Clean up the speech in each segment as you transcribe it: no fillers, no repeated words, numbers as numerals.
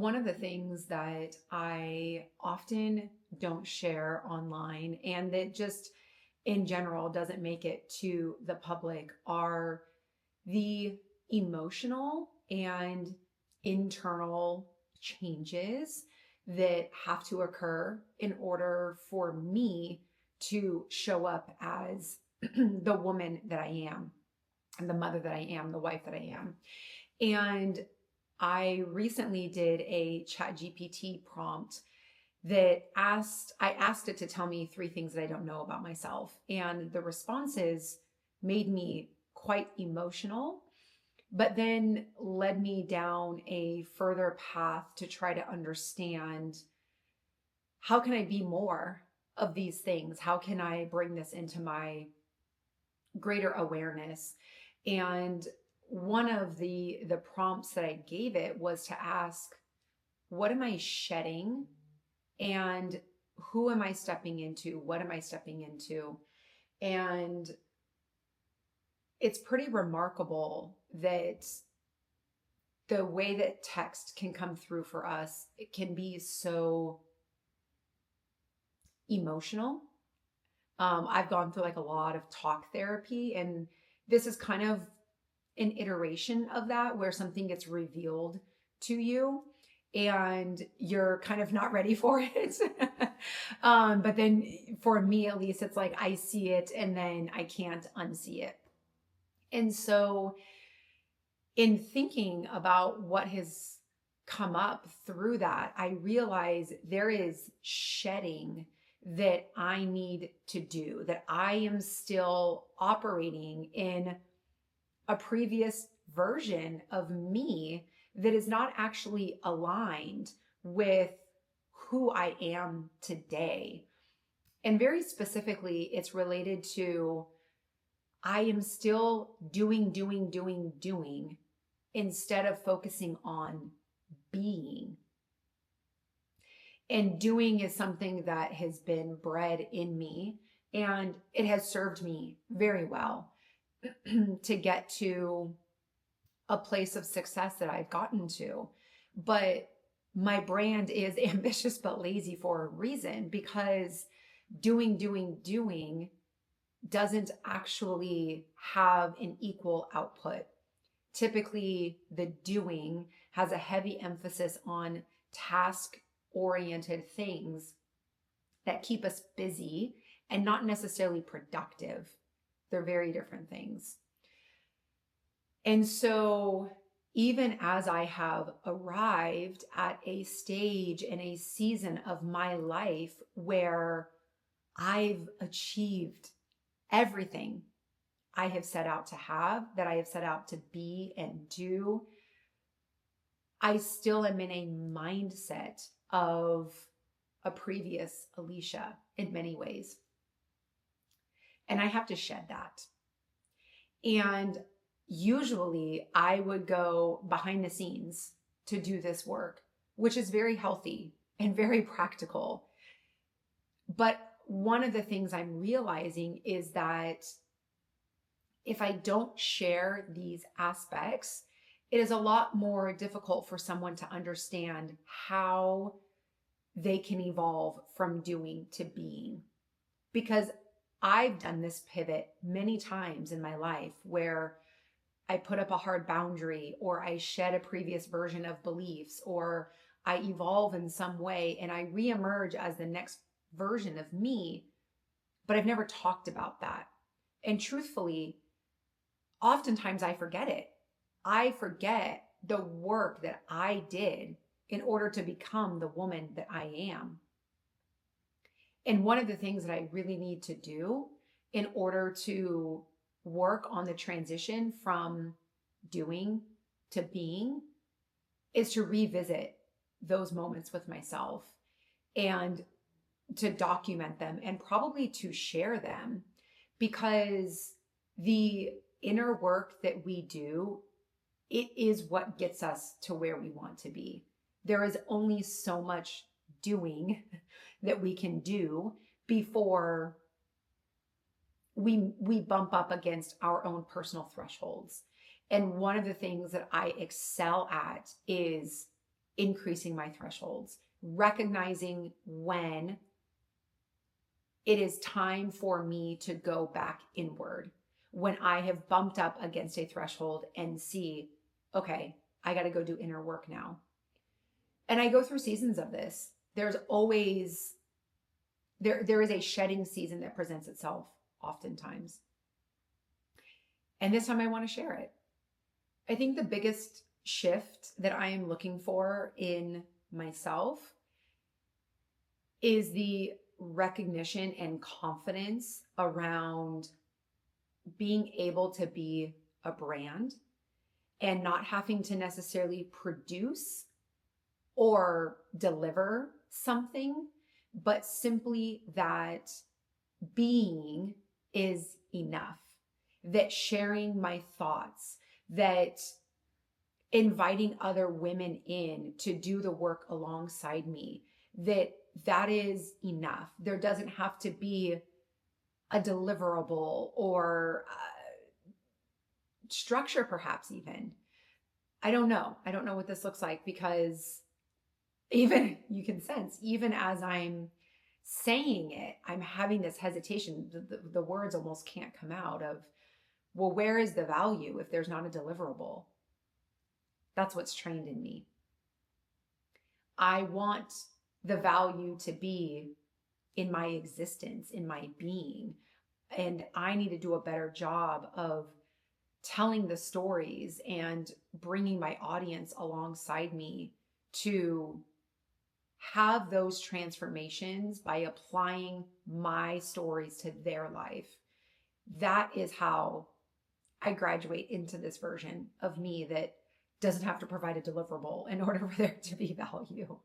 One of the things that I often don't share online and that just in general doesn't make it to the public are the emotional and internal changes that have to occur in order for me to show up as the woman that I am, and the mother that I am, the wife that I am. And I recently did a ChatGPT prompt I asked it to tell me three things that I don't know about myself. And the responses made me quite emotional, but then led me down a further path to try to understand, how can I be more of these things? How can I bring this into my greater awareness? And one of the prompts that I gave it was to ask, what am I shedding, and who am I stepping into? What am I stepping into? And it's pretty remarkable that the way that text can come through for us, it can be so emotional. I've gone through like a lot of talk therapy, and this is kind of an iteration of that where something gets revealed to you and you're kind of not ready for it. But then for me, at least, it's like I see it and then I can't unsee it. And so in thinking about what has come up through that, I realize there is shedding that I need to do, that I am still operating in a previous version of me that is not actually aligned with who I am today. And very specifically, it's related to I am still doing instead of focusing on being. And doing is something that has been bred in me, and it has served me very well to get to a place of success that I've gotten to. But my brand is ambitious but lazy for a reason, because doing doesn't actually have an equal output. Typically, the doing has a heavy emphasis on task oriented things that keep us busy and not necessarily productive. They're very different things. And so, even as I have arrived at a stage and a season of my life where I've achieved everything I have set out to have, that I have set out to be and do, I still am in a mindset of a previous Alicia in many ways. And I have to shed that. And usually I would go behind the scenes to do this work, which is very healthy and very practical. But one of the things I'm realizing is that if I don't share these aspects, it is a lot more difficult for someone to understand how they can evolve from doing to being. Because I've done this pivot many times in my life where I put up a hard boundary, or I shed a previous version of beliefs, or I evolve in some way and I reemerge as the next version of me, but I've never talked about that. And truthfully, oftentimes I forget it. I forget the work that I did in order to become the woman that I am. And one of the things that I really need to do in order to work on the transition from doing to being is to revisit those moments with myself and to document them and probably to share them, because the inner work that we do, it is what gets us to where we want to be. There is only so much doing that we can do before we bump up against our own personal thresholds. And one of the things that I excel at is increasing my thresholds, recognizing when it is time for me to go back inward, when I have bumped up against a threshold and see, okay, I got to go do inner work now. And I go through seasons of this. There's always, there is a shedding season that presents itself oftentimes. And this time I want to share it. I think the biggest shift that I am looking for in myself is the recognition and confidence around being able to be a brand and not having to necessarily produce or deliver something, but simply that being is enough, that sharing my thoughts, that inviting other women in to do the work alongside me, that is enough. There doesn't have to be a deliverable or structure, perhaps even. I don't know. I don't know what this looks like, because even you can sense, even as I'm saying it, I'm having this hesitation. The words almost can't come out of, well, where is the value if there's not a deliverable? That's what's trained in me. I want the value to be in my existence, in my being. And I need to do a better job of telling the stories and bringing my audience alongside me to have those transformations by applying my stories to their life. That is how I graduate into this version of me that doesn't have to provide a deliverable in order for there to be value.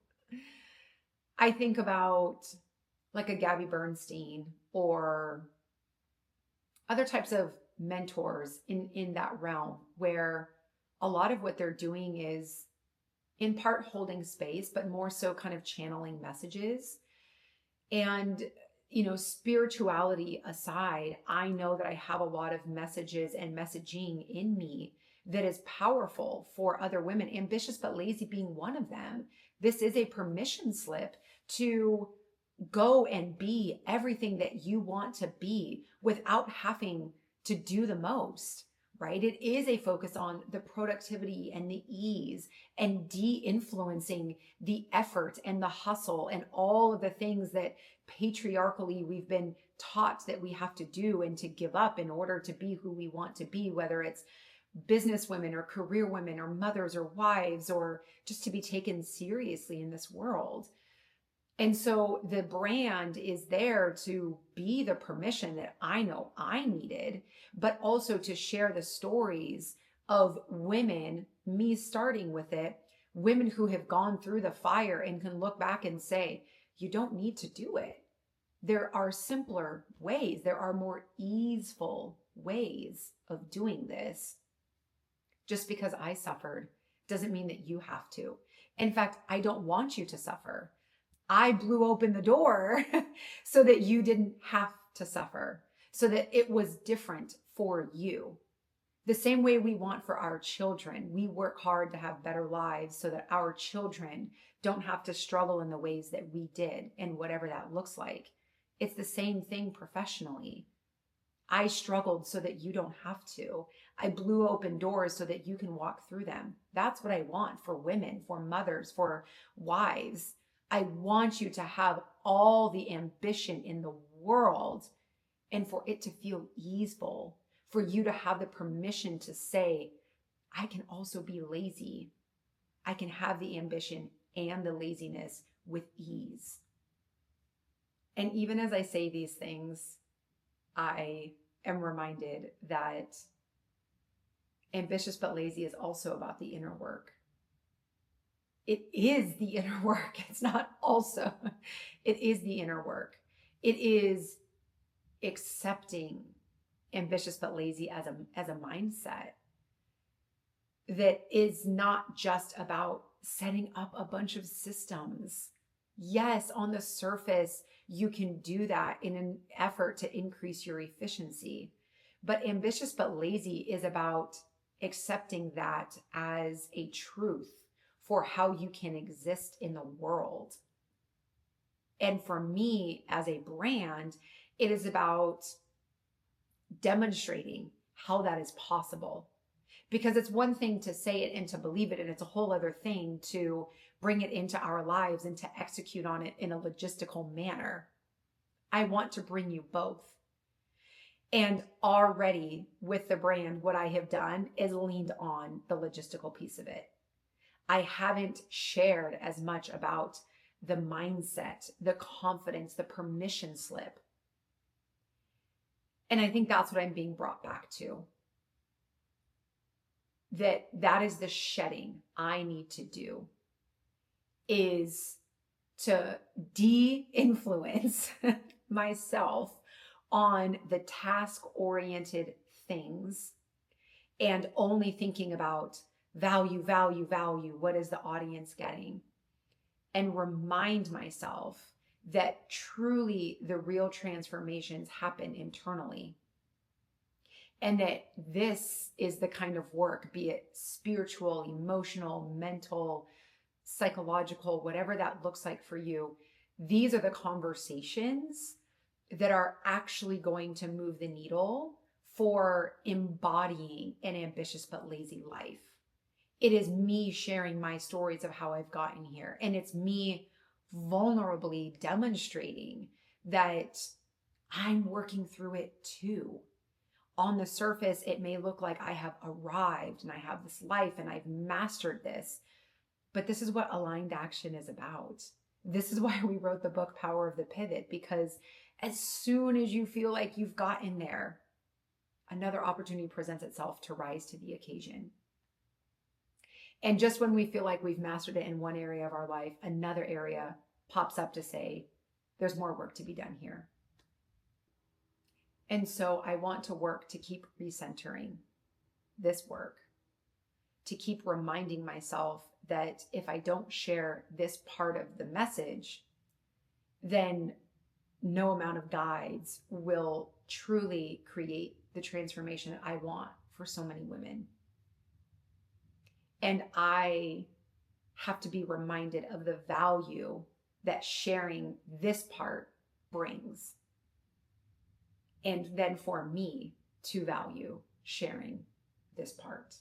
I think about like a Gabby Bernstein or other types of mentors in that realm, where a lot of what they're doing is in part holding space, but more so kind of channeling messages. And, spirituality aside, I know that I have a lot of messages and messaging in me that is powerful for other women, ambitious but lazy being one of them. This is a permission slip to go and be everything that you want to be without having to do the most, right? It is a focus on the productivity and the ease and de-influencing the effort and the hustle and all of the things that patriarchally we've been taught that we have to do and to give up in order to be who we want to be, whether it's business women or career women or mothers or wives, or just to be taken seriously in this world. And so the brand is there to be the permission that I know I needed, but also to share the stories of women, me starting with it, women who have gone through the fire and can look back and say, you don't need to do it. There are simpler ways. There are more easeful ways of doing this. Just because I suffered doesn't mean that you have to. In fact, I don't want you to suffer. I blew open the door so that you didn't have to suffer, so that it was different for you. The same way we want for our children. We work hard to have better lives so that our children don't have to struggle in the ways that we did, and whatever that looks like. It's the same thing professionally. I struggled so that you don't have to. I blew open doors so that you can walk through them. That's what I want for women, for mothers, for wives. I want you to have all the ambition in the world and for it to feel easeful, for you to have the permission to say, I can also be lazy. I can have the ambition and the laziness with ease. And even as I say these things, I am reminded that ambitious but lazy is also about the inner work. It is the inner work. It's not also. It is the inner work. It is accepting ambitious but lazy as a mindset that is not just about setting up a bunch of systems. Yes, on the surface, you can do that in an effort to increase your efficiency. But ambitious but lazy is about accepting that as a truth for how you can exist in the world. And for me as a brand, it is about demonstrating how that is possible. Because it's one thing to say it and to believe it, and it's a whole other thing to bring it into our lives and to execute on it in a logistical manner. I want to bring you both. And already with the brand, what I have done is leaned on the logistical piece of it. I haven't shared as much about the mindset, the confidence, the permission slip. And I think that's what I'm being brought back to. That is the shedding I need to do, is to de-influence myself on the task-oriented things and only thinking about value, value, value. What is the audience getting? And remind myself that truly the real transformations happen internally. And that this is the kind of work, be it spiritual, emotional, mental, psychological, whatever that looks like for you. These are the conversations that are actually going to move the needle for embodying an ambitious but lazy life. It is me sharing my stories of how I've gotten here. And it's me vulnerably demonstrating that I'm working through it too. On the surface, it may look like I have arrived and I have this life and I've mastered this. But this is what aligned action is about. This is why we wrote the book, Power of the Pivot, because as soon as you feel like you've gotten there, another opportunity presents itself to rise to the occasion. And just when we feel like we've mastered it in one area of our life, another area pops up to say, there's more work to be done here. And so I want to work to keep recentering this work, to keep reminding myself that if I don't share this part of the message, then no amount of guides will truly create the transformation that I want for so many women. And I have to be reminded of the value that sharing this part brings. And then for me to value sharing this part.